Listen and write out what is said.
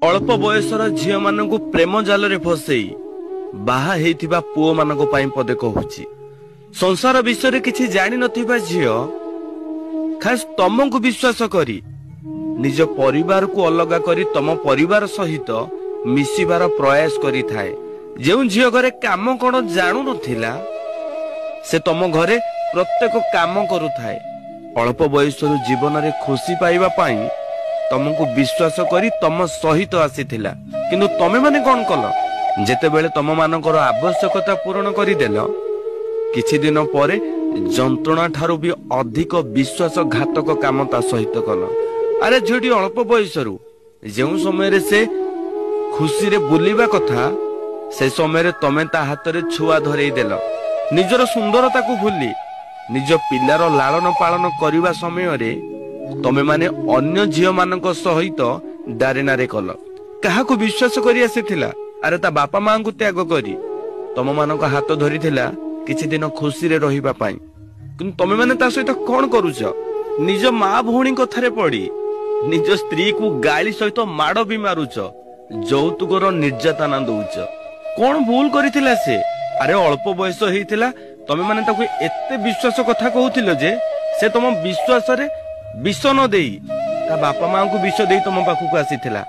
अल्प बयसर झील मान प्रेम जाल फसई बाहा हेइथिबा पुओ मानक पई पदे कहूची। संसार विषय किछि जानि नथिबा झील खास तमको विश्वास करी निज परिवार को अलग करी तम परिवार सहित मिसिबार प्रयास करी थाए। जेउ झील घरे काम कोन जानु नथिला से तम घरे प्रत्येक काम करू थाए। अल्प बयसर जीवन रे खुशी पाइबा पई तमको विश्वास करी तम सहित आसीथिला, किंतु तमे माने कोन कल जेते बेले तम मानकर आवश्यकता पूर्ण करी देलो किछि दिन परे जंत्रणा ठारू भी अधिक विश्वासघातक काम ता सहित कल। अरे झीटी अल्प बयसरु जेउ समय रे से खुशी रे बुलिबा कथा से समय रे तमे ता हाथ रे छुआ धरई देलो। निजर सुंदरता को भूली निज पिलार लालन पालन करिबा समय रे तमे माने अन्य झियो मानक सहित डारेनारे कल। काहाकू विश्वास करी आसीथिला। अरे ता बापा मां को त्याग करी तम मानक हाथ धरिथिला किछि दिन खुशी रे रहिबा पाई, किंतु तमे माने ता सहित कोन करूछ? निज मां भौणी कथारे पड़ी निज स्त्री को गाली सहित माड़ भी मारुछ, जौतुकर निर्यातना दउछ। कोन भूल करिथिला से? अरे अल्प बयस हेइथिला तमे माने ताको एते विश्वास कथा कहूथिलो जे से तम विश्वास रे विष न देई ता बापा मां को विष देई तम पाखु को आसीथिला।